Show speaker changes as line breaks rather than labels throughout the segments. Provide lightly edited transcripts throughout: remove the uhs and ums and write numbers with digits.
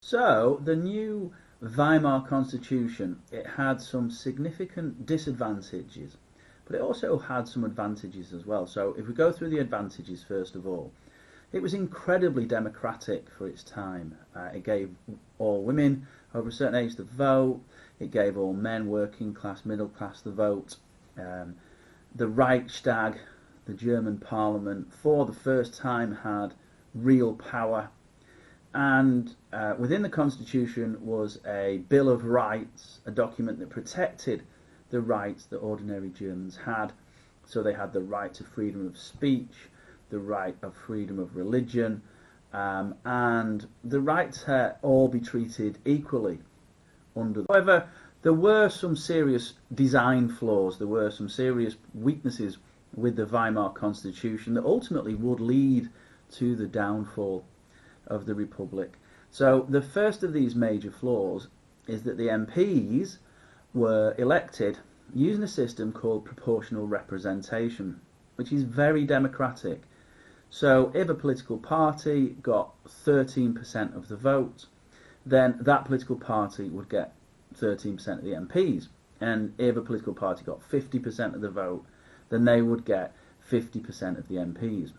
So the new Weimar Constitution, it had some significant disadvantages, but it also had some advantages as well. So if we go through the advantages first of all, it was incredibly democratic for its time. It gave all women over a certain age the vote. It gave all men, working class, middle class, the vote. The Reichstag, the German parliament, for the first time had real power. And within the Constitution was a Bill of Rights, a document that protected the rights that ordinary Germans had. So they had the right to freedom of speech, the right of freedom of religion, and the right to all be treated equally under. However, there were some serious design flaws, there were some serious weaknesses with the Weimar Constitution that ultimately would lead to the downfall of the Republic. So the first of these major flaws is that the MPs were elected using a system called proportional representation, which is very democratic. So if a political party got 13% of the vote, then that political party would get 13% of the MPs. And if a political party got 50% of the vote, then they would get 50% of the MPs.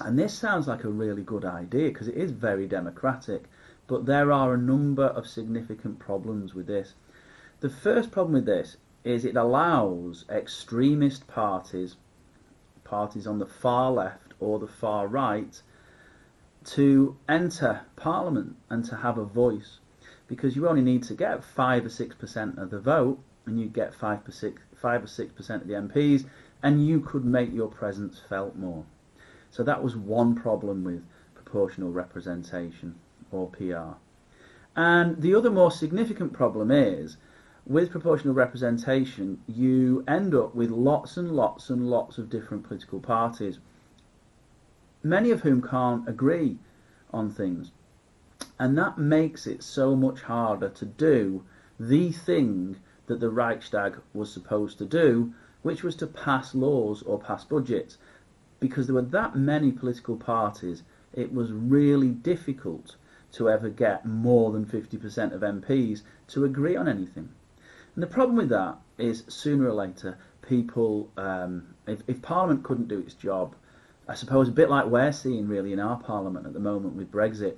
And this sounds like a really good idea because it is very democratic, but there are a number of significant problems with this. The first problem with this is it allows extremist parties, parties on the far left or the far right, to enter Parliament and to have a voice, because you only need to get 5 or 6% of the vote and you get 5 or 6% of the MPs, and you could make your presence felt more. So that was one problem with proportional representation, or PR. And the other more significant problem is, with proportional representation, you end up with lots and lots and lots of different political parties, many of whom can't agree on things. And that makes it so much harder to do the thing that the Reichstag was supposed to do, which was to pass laws or pass budgets. Because there were that many political parties, it was really difficult to ever get more than 50% of MPs to agree on anything. And the problem with that is, sooner or later, people, if Parliament couldn't do its job, I suppose a bit like we're seeing really in our Parliament at the moment with Brexit,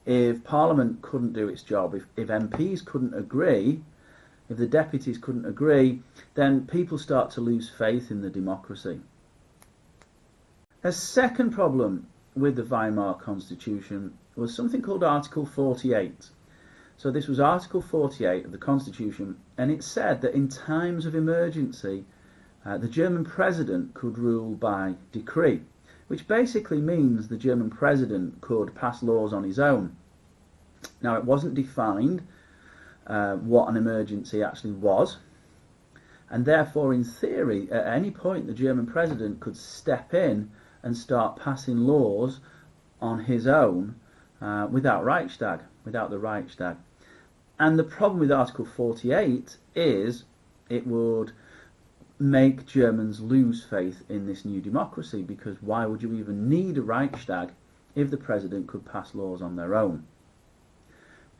if Parliament couldn't do its job, if MPs couldn't agree, if the deputies couldn't agree, then people start to lose faith in the democracy. A second problem with the Weimar Constitution was something called Article 48. So this was Article 48 of the Constitution, and it said that in times of emergency, the German president could rule by decree, which basically means the German president could pass laws on his own. Now, it wasn't defined what an emergency actually was, and therefore, in theory, at any point the German president could step in and start passing laws on his own without the Reichstag. And the problem with Article 48 is it would make Germans lose faith in this new democracy, because why would you even need a Reichstag if the president could pass laws on their own?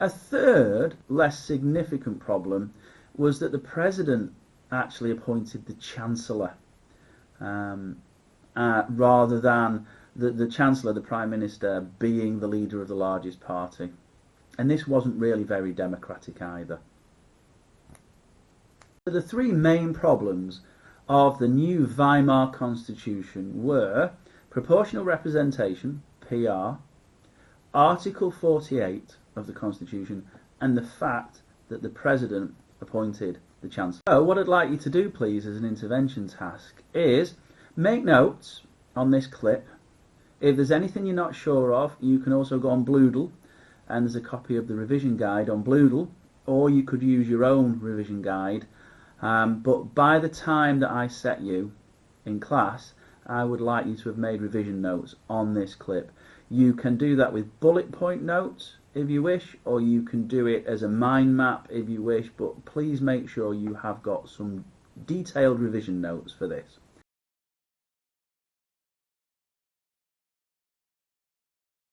A third, less significant problem was that the president actually appointed the Chancellor, rather than the Chancellor, the Prime Minister, being the leader of the largest party. And this wasn't really very democratic either. The three main problems of the new Weimar Constitution were proportional representation, PR, Article 48 of the Constitution, and the fact that the President appointed the Chancellor. So what I'd like you to do, please, as an intervention task, is make notes on this clip. If there's anything you're not sure of, you can also go on Bloodle, and there's a copy of the revision guide on Bloodle, or you could use your own revision guide. But by the time that I set you in class, I would like you to have made revision notes on this clip. You can do that with bullet point notes if you wish, or you can do it as a mind map if you wish, but please make sure you have got some detailed revision notes for this.